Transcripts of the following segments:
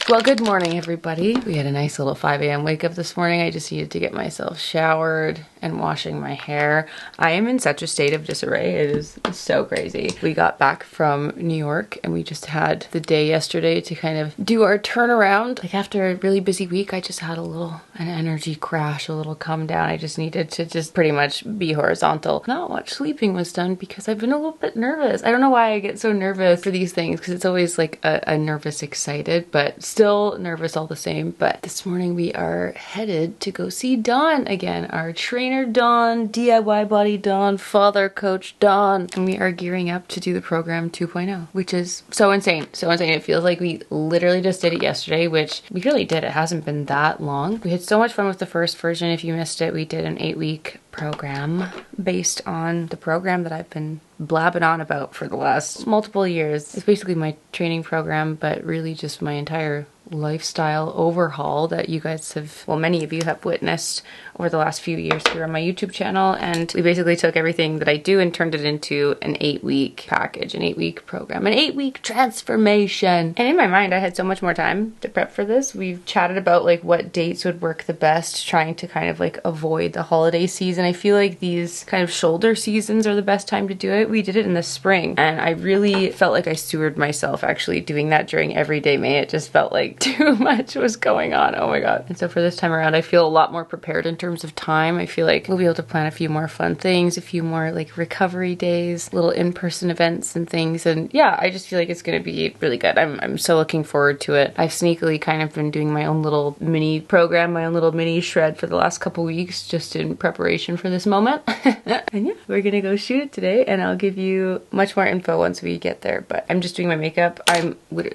Well, good morning, everybody. We had a nice little 5 a.m. wake up this morning. I just needed to get myself showered and washing my hair. I am in such a state of disarray. It is so crazy. We got back from New York and we just had the day yesterday to kind of do our turnaround. Like after a really busy week, I just had an energy crash, a little come down. I just needed to just pretty much be horizontal. Not much sleeping was done because I've been a little bit nervous. I don't know why I get so nervous for these things because it's always like a nervous excited, but still nervous all the same. But this morning we are headed to go see Dawn again. Our trainer Dawn, DIY body Dawn, father coach Dawn. And we are gearing up to do the program 2.0, which is so insane. So insane. It feels like we literally just did it yesterday, which we really did. It hasn't been that long. We had so much fun with the first version. If you missed it, we did an 8-week program based on the program that I've been blabbing on about for the last multiple years. It's basically my training program, but really just my entire lifestyle overhaul that you guys have, well, many of you have witnessed over the last few years here on my YouTube channel. And we basically took everything that I do and turned it into an 8-week package, an 8-week program, an 8-week transformation. And in my mind, I had so much more time to prep for this. We've chatted about like what dates would work the best, trying to kind of like avoid the holiday season. I feel like these kind of shoulder seasons are the best time to do it. We did it in the spring and I really felt like I stewarded myself actually doing that during everyday May. It just felt like too much was going on. Oh my god. And so for this time around, I feel a lot more prepared in terms of time. I feel like we'll be able to plan a few more fun things, a few more like recovery days, little in-person events and things. And yeah, I just feel like it's going to be really good. I'm so looking forward to it. I've sneakily kind of been doing my own little mini program, my own little mini shred for the last couple weeks just in preparation for this moment. And yeah, we're gonna go shoot it today and I'll give you much more info once we get there. But I'm just doing my makeup.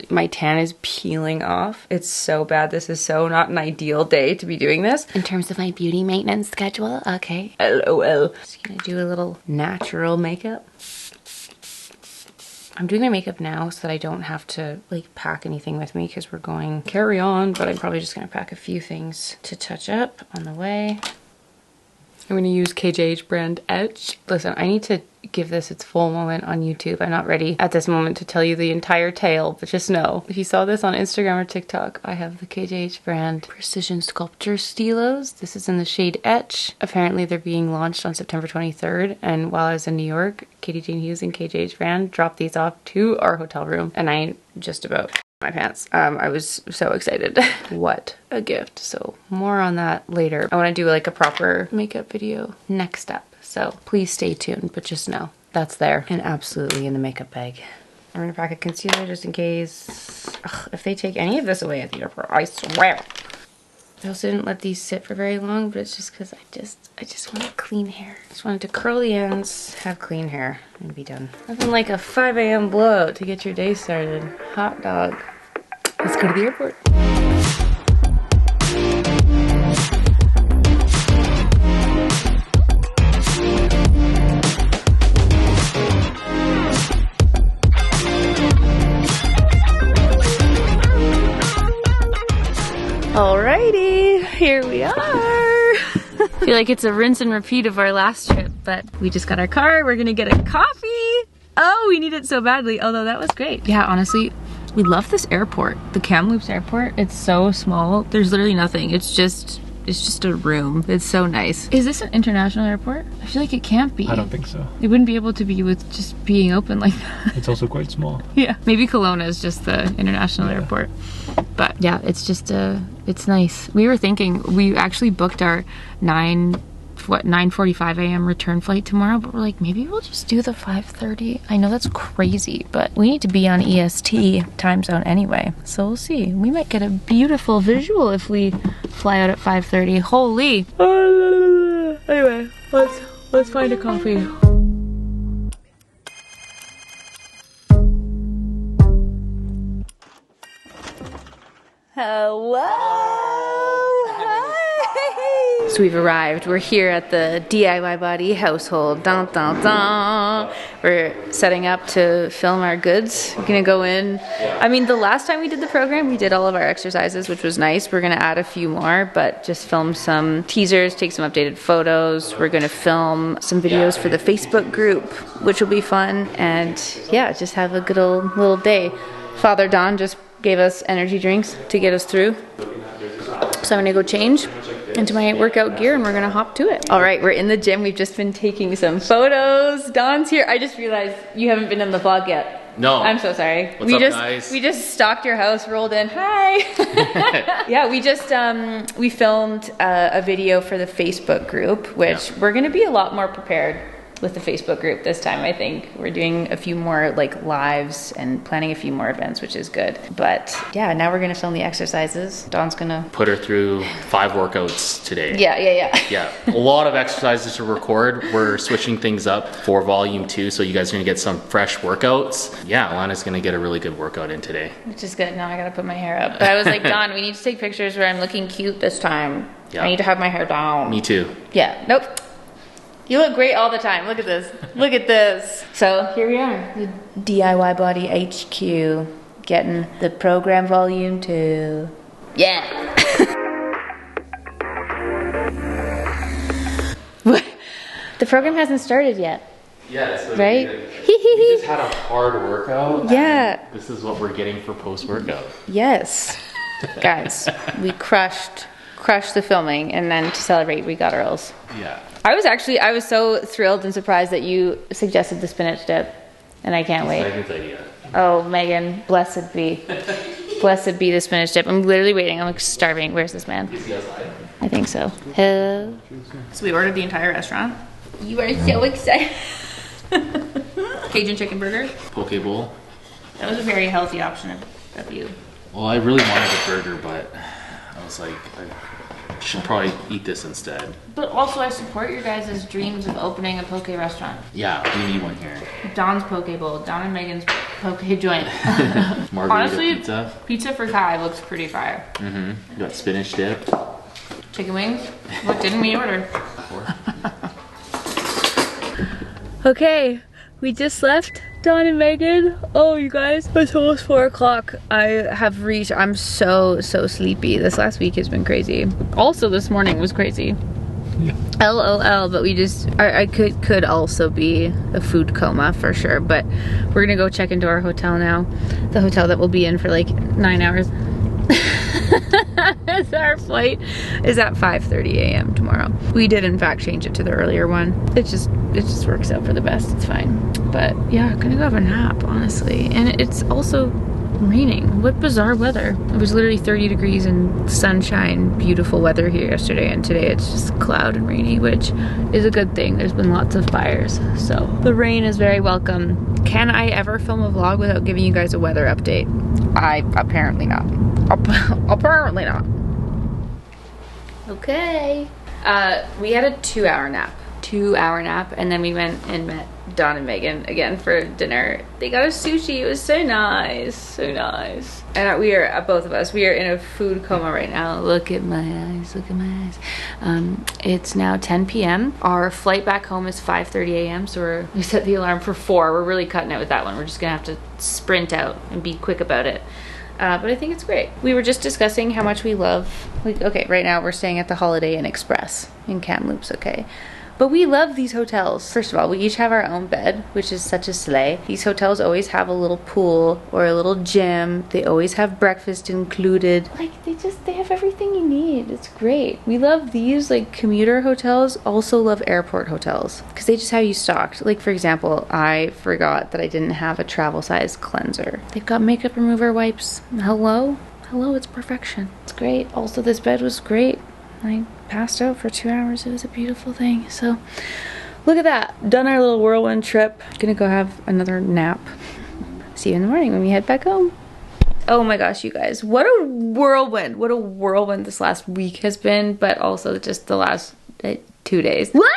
My tan is peeling off. It's so bad. This is so not an ideal day to be doing this. In terms of my beauty maintenance schedule, okay. LOL. Just gonna do a little natural makeup. I'm doing my makeup now so that I don't have to like pack anything with me because we're going carry on, but I'm probably just gonna pack a few things to touch up on the way. I'm going to use KJH brand Edge. Listen, I need to give this its full moment on YouTube. I'm not ready at this moment to tell you the entire tale, but just know, if you saw this on Instagram or TikTok, I have the KJH brand Precision Sculpture Stilos. This is in the shade Etch. Apparently they're being launched on September 23rd, and while I was in New York, Katie Jane Hughes and KJH brand dropped these off to our hotel room, and I just about my pants. I was so excited. What a gift. So more on that later. I want to do like a proper makeup video next up. So please stay tuned, but just know that's there and absolutely in the makeup bag. I'm gonna pack a concealer just in case. Ugh, if they take any of this away at the airport, I swear. I also didn't let these sit for very long, but it's just because I just wanted clean hair. Just wanted to curl the ends, have clean hair, and be done. Nothing like a 5 a.m. blowout to get your day started. Hot dog. Let's go to the airport. Alrighty, here we are. I feel like it's a rinse and repeat of our last trip, but we just got our car. We're gonna get a coffee. Oh, we need it so badly, although that was great. Yeah, honestly, we love this airport. The Kamloops airport, it's so small. There's literally nothing. It's just a room. It's so nice. Is this an international airport? I feel like it can't be. I don't think so. It wouldn't be able to be with just being open like that. It's also quite small. Yeah, maybe Kelowna is just the international airport. But yeah, it's just, it's nice. We were thinking, we actually booked our 9:45 a.m. return flight tomorrow, but we're like, maybe we'll just do the 5:30. I know that's crazy, but we need to be on EST time zone anyway, so we'll see. We might get a beautiful visual if we fly out at 5:30. Holy. Anyway, let's find a coffee. Hello. Hi. So we've arrived. We're here at the DIY Body household. Dun, dun, dun. We're setting up to film our goods. We're gonna go in. I mean, the last time we did the program, we did all of our exercises, which was nice. We're gonna add a few more, but just film some teasers, take some updated photos. We're gonna film some videos for the Facebook group, which will be fun. And yeah, just have a good old little day. Father Don just gave us energy drinks to get us through. So I'm gonna go change into my workout gear and we're gonna hop to it. All right, we're in the gym. We've just been taking some photos. Dawn's here. I just realized you haven't been in the vlog yet. No. I'm so sorry. What's up, guys? We just stalked your house, rolled in. Hi. Yeah, we just we filmed a video for the Facebook group, which we're gonna be a lot more prepared with the Facebook group this time. I think we're doing a few more like lives and planning a few more events, which is good. But yeah, now we're gonna film the exercises. Dawn's gonna put her through 5 workouts today. Yeah. A lot of exercises to record. We're switching things up for volume 2, so you guys are gonna get some fresh workouts. Yeah, Alana's gonna get a really good workout in today. Which is good. Now I gotta put my hair up. But I was like, Dawn, we need to take pictures where I'm looking cute this time. I need to have my hair down. Me too. Yeah, nope. You look great all the time. Look at this. Look at this. So here we are. The DIY Body HQ. Getting the program volume 2. Yeah. What? The program hasn't started yet. Yeah, it's right? We just had a hard workout. Yeah. This is what we're getting for post-workout. Yes. Guys, we crushed the filming, and then to celebrate we got Earls. Yeah. I was so thrilled and surprised that you suggested the spinach dip, and I can't wait. Megan's idea. Oh, Megan, blessed be. Blessed be the spinach dip. I'm literally waiting. I'm like starving. Where's this man? Is he outside? I think so. Hello. So we ordered the entire restaurant. You are so excited. Cajun chicken burger. Poke bowl. That was a very healthy option of you. Well, I really wanted a burger, but I was like, I should probably eat this instead. But also I support your guys' dreams of opening a poke restaurant. Yeah, we need one here. Dawn's poke bowl. Dawn and Megan's poke joint. Margarita Honestly, pizza. Pizza for Kai looks pretty fire. Mm-hmm. You got spinach dip. Chicken wings. What didn't we order? Okay, we just left. Dawn and Megan. Oh, you guys, it's almost 4 o'clock. I'm so sleepy. This last week has been crazy. Also, this morning was crazy. LOL, but I could also be a food coma for sure, but we're gonna go check into our hotel now. The hotel that we'll be in for like 9 hours. Our flight is at 5:30 a.m. tomorrow. We did in fact change it to the earlier one. It just works out for the best. It's fine. But yeah, I'm gonna go have a nap, honestly. And it's also raining. What bizarre weather. It was literally 30 degrees and sunshine, beautiful weather here yesterday, and today it's just cloud and rainy, which is a good thing. There's been lots of fires, so the rain is very welcome. Can I ever film a vlog without giving you guys a weather update? Apparently not. Apparently not. Okay. We had a 2-hour nap, and then we went and met Dawn and Megan again for dinner. They got us sushi. It was so nice. And we are, both of us, we are in a food coma right now. Look at my eyes. It's now 10 p.m. Our flight back home is 5:30 a.m. So we set the alarm for 4. We're really cutting it with that one. We're just gonna have to sprint out and be quick about it. But I think it's great. We were just discussing how much we love, okay, right now we're staying at the Holiday Inn Express in Kamloops, okay? But we love these hotels. First of all, we each have our own bed, which is such a slay. These hotels always have a little pool or a little gym. They always have breakfast included. Like, they have everything you need. It's great. We love these, like, commuter hotels. Also love airport hotels because they just have you stocked. Like, for example, I forgot that I didn't have a travel size cleanser. They've got makeup remover wipes. Hello, it's perfection. It's great. Also, this bed was great. I passed out for 2 hours. It was a beautiful thing. So look at that. Done our little whirlwind trip. Gonna go have another nap. See you in the morning when we head back home. Oh my gosh, you guys. What a whirlwind. What a whirlwind this last week has been, but also just the last 2 days. What?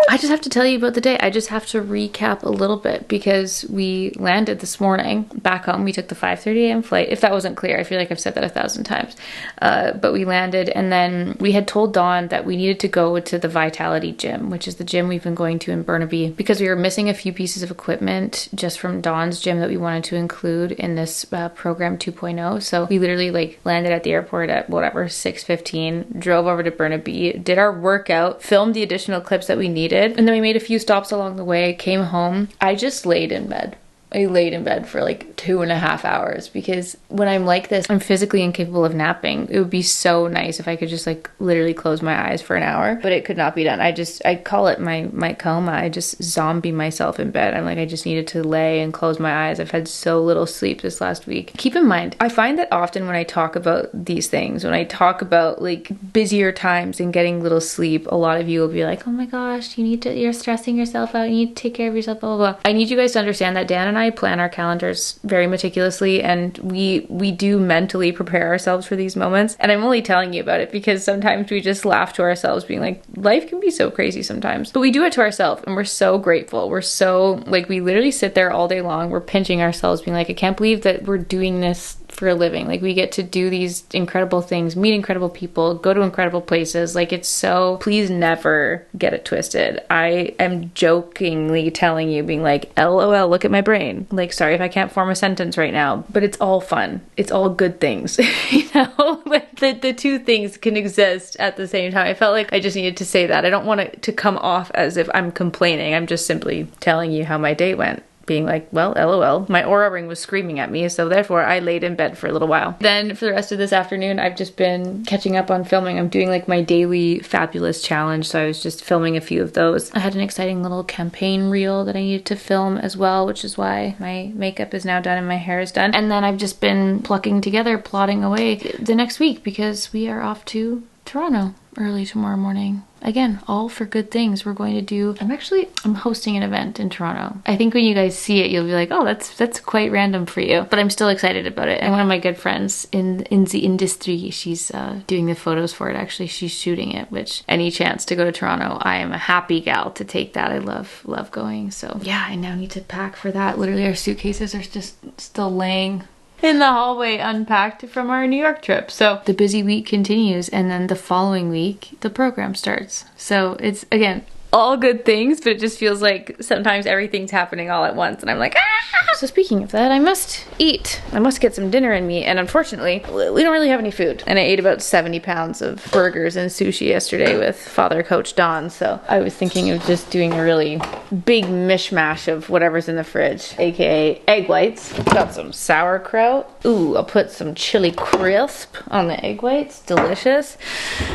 I just have to tell you about the day. I just have to recap a little bit because we landed this morning back home. We took the 5:30 a.m. flight. If that wasn't clear, I feel like I've said that 1,000 times. But we landed, and then we had told Dawn that we needed to go to the Vitality gym, which is the gym we've been going to in Burnaby, because we were missing a few pieces of equipment just from Dawn's gym that we wanted to include in this program 2.0. So we literally landed at the airport at whatever 6:15, drove over to Burnaby, did our workout, filmed the additional clips that we needed, and then we made a few stops along the way, came home. I just laid in bed I laid in bed for like 2.5 hours because when I'm like this, I'm physically incapable of napping. It would be so nice if I could just like literally close my eyes for an hour, but it could not be done. I call it my coma. I just zombie myself in bed. I'm like, I just needed to lay and close my eyes. I've had so little sleep this last week. Keep in mind, I find that often when I talk about these things, when I talk about like busier times and getting little sleep, a lot of you will be like, oh my gosh, you're stressing yourself out. You need to take care of yourself, blah, blah, blah. I need you guys to understand that Dan and I plan our calendars very meticulously, and we do mentally prepare ourselves for these moments. And I'm only telling you about it because sometimes we just laugh to ourselves being like, life can be so crazy sometimes, but we do it to ourselves and we're so grateful. We're so like, we literally sit there all day long. We're pinching ourselves being like, I can't believe that we're doing this for a living. Like, we get to do these incredible things, meet incredible people, go to incredible places. Like, it's so, please never get it twisted. I am jokingly telling you, being like, LOL, look at my brain. Like, sorry if I can't form a sentence right now, but it's all fun. It's all good things. You know, like the two things can exist at the same time. I felt like I just needed to say that. I don't want it to come off as if I'm complaining. I'm just simply telling you how my day went. Being like, well, LOL. My Oura ring was screaming at me, so therefore I laid in bed for a little while. Then for the rest of this afternoon, I've just been catching up on filming. I'm doing like my daily fabulous challenge, so I was just filming a few of those. I had an exciting little campaign reel that I needed to film as well, which is why my makeup is now done and my hair is done. And then I've just been plotting away the next week because we are off to Toronto early tomorrow morning. Again, all for good things. We're going to do, I'm hosting an event in Toronto. I think when you guys see it, you'll be like, oh, that's quite random for you. But I'm still excited about it. And one of my good friends in the industry, she's doing the photos for it. Actually, she's shooting it, which any chance to go to Toronto, I am a happy gal to take that. I love going. So yeah, I now need to pack for that. Literally, our suitcases are just still laying in the hallway unpacked from our New York trip. So the busy week continues, and then the following week the program starts. So it's, again, all good things, but it just feels like sometimes everything's happening all at once and I'm like, ah! So speaking of that, I must eat. I must get some dinner in me, and unfortunately we don't really have any food. And I ate about 70 pounds of burgers and sushi yesterday with Father Coach Don, so I was thinking of just doing a really big mishmash of whatever's in the fridge, aka egg whites. Got some sauerkraut. Ooh, I'll put some chili crisp on the egg whites. Delicious.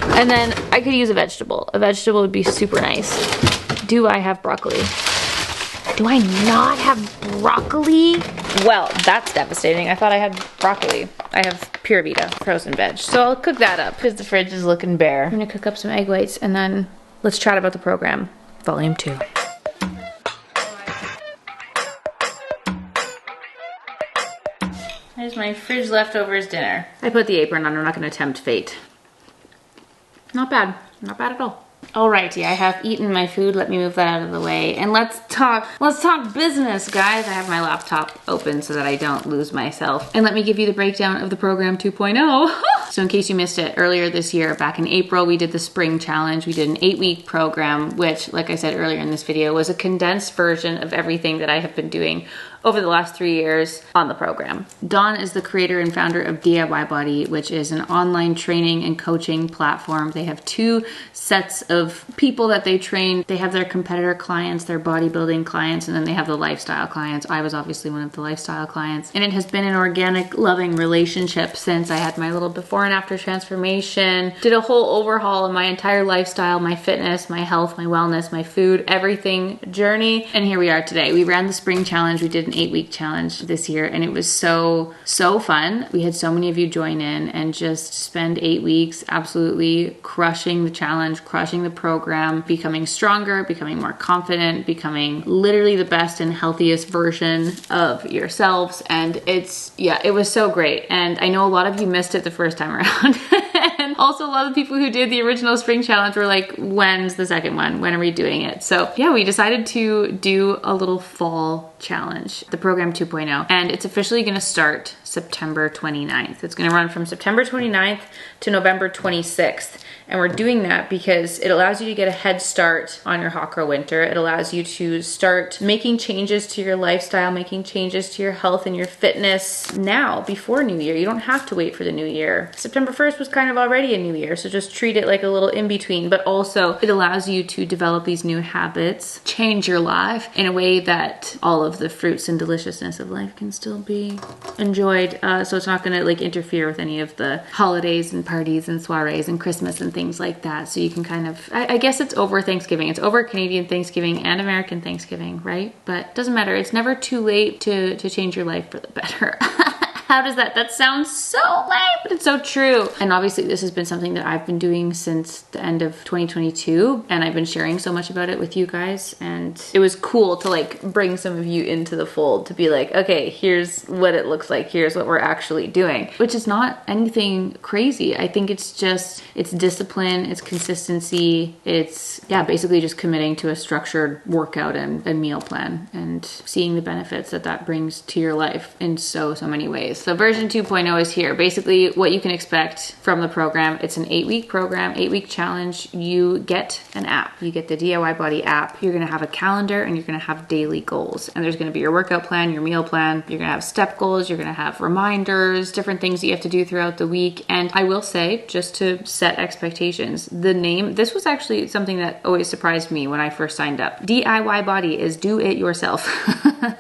And then I could use a vegetable. A vegetable would be super nice. Do I have broccoli? Do I not have broccoli? Well, that's devastating. I thought I had broccoli. I have Pura Vita frozen veg. So I'll cook that up because the fridge is looking bare. I'm gonna cook up some egg whites and then let's chat about the program. Volume 2. There's my fridge leftovers dinner. I put the apron on. I'm not gonna tempt fate. Not bad. Not bad at all. Alrighty, I have eaten my food. Let me move that out of the way. And let's talk business, guys. I have my laptop open so that I don't lose myself. And let me give you the breakdown of the program 2.0. So in case you missed it, earlier this year, back in April, we did the spring challenge. We did an 8-week program, which, like I said earlier in this video, was a condensed version of everything that I have been doing over the last 3 years on the program. Dawn is the creator and founder of DIY Body, which is an online training and coaching platform. They have 2 sets of people that they train. They have their competitor clients, their bodybuilding clients, and then they have the lifestyle clients. I was obviously one of the lifestyle clients. And it has been an organic, loving relationship since I had my little before and after transformation. Did a whole overhaul of my entire lifestyle, my fitness, my health, my wellness, my food, everything journey. And here we are today. We ran the spring challenge. We did an 8-week challenge this year, and it was so fun. We had so many of you join in and just spend 8 weeks absolutely crushing the challenge, crushing the program, becoming stronger, becoming more confident, becoming literally the best and healthiest version of yourselves. And it was so great. And I know a lot of you missed it the first time around. And also a lot of people who did the original spring challenge were like, when's the second one? When are we doing it? So yeah, we decided to do a little fall challenge, the program 2.0, and it's officially going to start September 29th. It's gonna run from September 29th to November 26th. And we're doing that because it allows you to get a head start on your hot girl winter. It allows you to start making changes to your lifestyle, making changes to your health and your fitness now, before New Year. You don't have to wait for the new year. September 1st was kind of already a new year, so just treat it like a little in-between. But also, it allows you to develop these new habits, change your life in a way that all of the fruits and deliciousness of life can still be enjoyed. So it's not gonna like interfere with any of the holidays and parties and soirees and Christmas and things like that. So you can kind of, I guess it's over Thanksgiving. It's over Canadian Thanksgiving and American Thanksgiving, right? But it doesn't matter. It's never too late to change your life for the better. How does that sounds so lame, but it's so true. And obviously this has been something that I've been doing since the end of 2022, and I've been sharing so much about it with you guys, and it was cool to like bring some of you into the fold to be like, okay, here's what it looks like, here's what we're actually doing, which is not anything crazy. I think it's just, it's discipline, it's consistency, it's basically just committing to a structured workout and meal plan and seeing the benefits that brings to your life in so many ways. So version 2.0 is here. Basically what you can expect from the program, it's an 8-week program, 8-week challenge. You get an app, you get the DIY Body app. You're gonna have a calendar and you're gonna have daily goals. And there's gonna be your workout plan, your meal plan. You're gonna have step goals, you're gonna have reminders, different things that you have to do throughout the week. And I will say, just to set expectations, the name, this was actually something that always surprised me when I first signed up. DIY Body is do it yourself.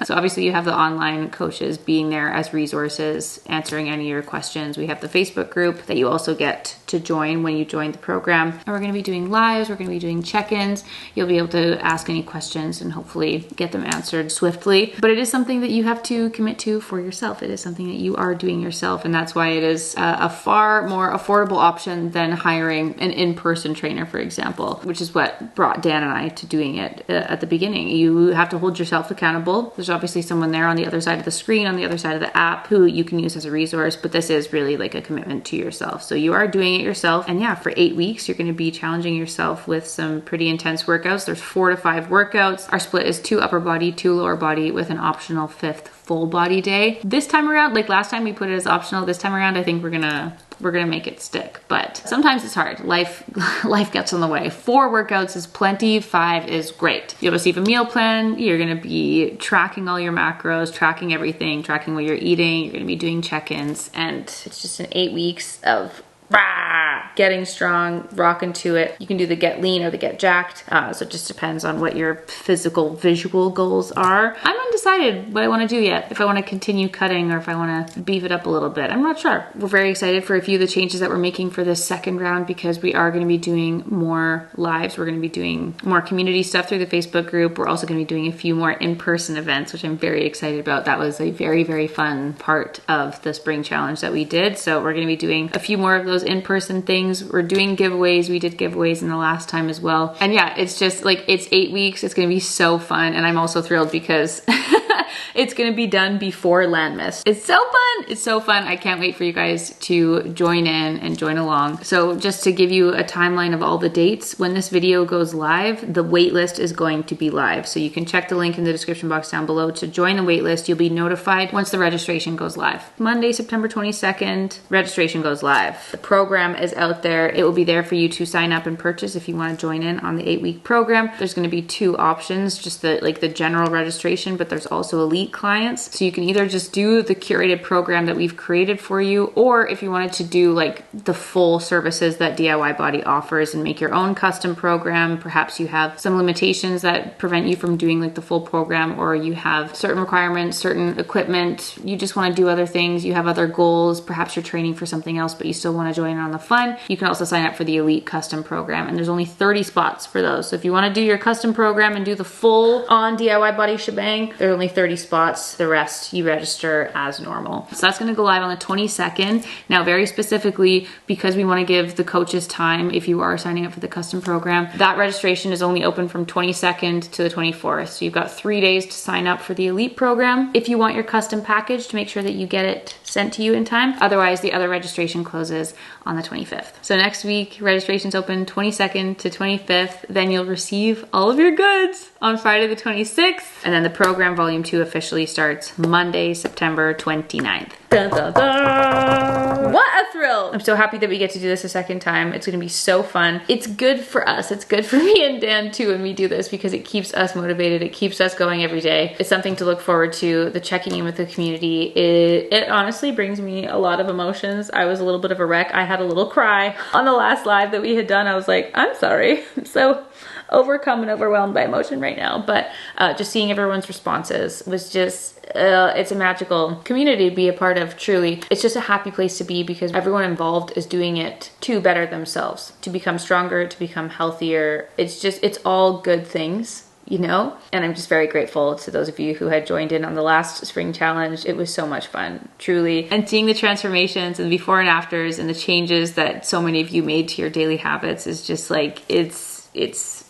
So obviously you have the online coaches being there as resources, answering any of your questions. We have the Facebook group that you also get to join when you join the program. And we're going to be doing lives, we're going to be doing check-ins. You'll be able to ask any questions and hopefully get them answered swiftly. But it is something that you have to commit to for yourself. It is something that you are doing yourself, and that's why it is a far more affordable option than hiring an in-person trainer, for example, which is what brought Dan and I to doing it at the beginning. You have to hold yourself accountable. There's obviously someone there on the other side of the screen, on the other side of the app, who you can use as a resource, but this is really like a commitment to yourself. So you are doing it yourself. And yeah, for 8 weeks, you're going to be challenging yourself with some pretty intense workouts. There's 4 to 5 workouts. Our split is 2 upper body, 2 lower body with an optional 5th full body day. This time around, like last time we put it as optional, this time around, I think we're gonna make it stick. But sometimes it's hard. Life gets in the way. 4 workouts is plenty, 5 is great. You'll receive a meal plan. You're gonna be tracking all your macros, tracking everything, tracking what you're eating. You're gonna be doing check-ins, and it's just an 8 weeks of getting strong, rocking to it. You can do the get lean or the get jacked. So it just depends on what your physical visual goals are. I'm undecided what I want to do yet. If I want to continue cutting or if I want to beef it up a little bit. I'm not sure. We're very excited for a few of the changes that we're making for this second round because we are going to be doing more lives. We're going to be doing more community stuff through the Facebook group. We're also going to be doing a few more in-person events, which I'm very excited about. That was a very, very fun part of the spring challenge that we did. So we're going to be doing a few more of those in-person things. We're doing giveaways. We did giveaways in the last time as well. And yeah, it's just like, it's 8 weeks. It's going to be so fun. And I'm also thrilled because it's going to be done before Landmas. It's so fun. It's so fun. I can't wait for you guys to join in and join along. So just to give you a timeline of all the dates, when this video goes live, the waitlist is going to be live. So you can check the link in the description box down below to join the waitlist. You'll be notified once the registration goes live. Monday, September 22nd, registration goes live. The program is out there. It will be there for you to sign up and purchase if you want to join in on the 8-week program. There's going to be 2 options, just the general registration, but there's also elite clients. So you can either just do the curated program that we've created for you, or if you wanted to do like the full services that DIY Body offers and make your own custom program, perhaps you have some limitations that prevent you from doing like the full program, or you have certain requirements, certain equipment, you just want to do other things, you have other goals, perhaps you're training for something else, but you still want to join in on the fun, you can also sign up for the elite custom program, and there's only 30 spots for those. So if you want to do your custom program and do the full on DIY Body shebang, there's only 30 spots. The rest you register as normal. So that's going to go live on the 22nd. Now, very specifically, because we want to give the coaches time, if you are signing up for the custom program, that registration is only open from 22nd to the 24th. So you've got 3 days to sign up for the elite program if you want your custom package to make sure that you get it sent to you in time. Otherwise, the other registration closes on the 25th. So next week, registration's open 22nd to 25th. Then you'll receive all of your goods on Friday the 26th. And then the program volume 2 officially starts Monday, September 29th. Dun, dun, dun. What a thrill! I'm so happy that we get to do this a second time. It's gonna be so fun. It's good for us. It's good for me and Dan too when we do this because it keeps us motivated. It keeps us going every day. It's something to look forward to. The checking in with the community, it honestly brings me a lot of emotions. I was a little bit of a wreck. I had a little cry on the last live that we had done. I was like, I'm sorry. I'm so overcome and overwhelmed by emotion right now. But just seeing everyone's responses was just, it's a magical community to be a part of, truly. It's just a happy place to be because everyone involved is doing it to better themselves, to become stronger, to become healthier. It's all good things, you know? And I'm just very grateful to those of you who had joined in on the last spring challenge. It was so much fun, truly. And seeing the transformations and the before and afters and the changes that so many of you made to your daily habits is just like, it's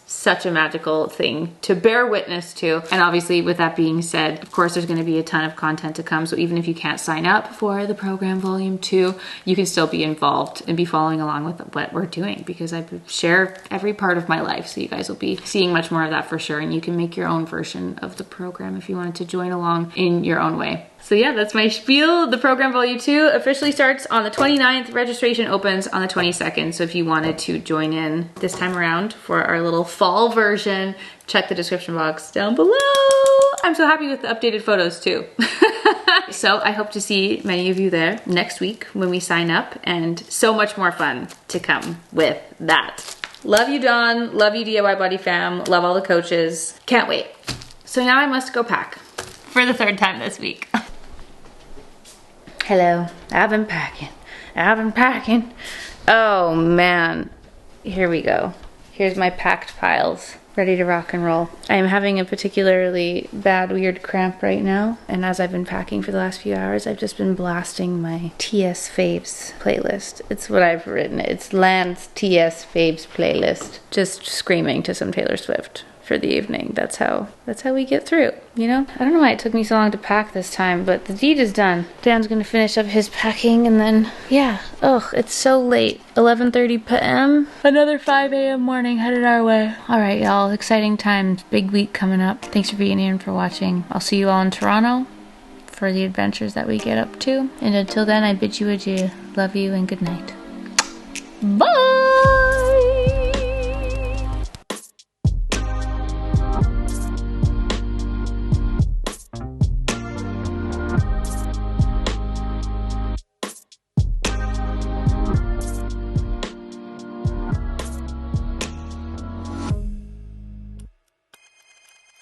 such a magical thing to bear witness to. And obviously, with that being said, of course, there's going to be a ton of content to come. So even if you can't sign up for the program volume 2, you can still be involved and be following along with what we're doing because I share every part of my life. So you guys will be seeing much more of that for sure. And you can make your own version of the program if you wanted to join along in your own way. So yeah, that's my spiel. The program volume 2 officially starts on the 29th. Registration opens on the 22nd. So if you wanted to join in this time around for our little fall version, check the description box down below. I'm so happy with the updated photos too. So I hope to see many of you there next week when we sign up, and so much more fun to come with that. Love you, Dawn. Love you, DIY Body Fam. Love all the coaches. Can't wait. So now I must go pack for the 3rd time this week. Hello, I've been packing. Oh man, here we go. Here's my packed piles, ready to rock and roll. I am having a particularly bad, weird cramp right now. And as I've been packing for the last few hours, I've just been blasting my TS Faves playlist. It's what I've written. It's Lance TS Faves playlist. Just screaming to some Taylor Swift for the evening. That's how we get through, you know? I don't know why it took me so long to pack this time, but the deed is done. Dan's gonna finish up his packing and then, yeah. Ugh, it's so late. 11:30 p.m. Another 5 a.m. morning headed our way. All right, y'all, exciting times. Big week coming up. Thanks for being here and for watching. I'll see you all in Toronto for the adventures that we get up to. And until then, I bid you adieu. Love you and good night. Bye!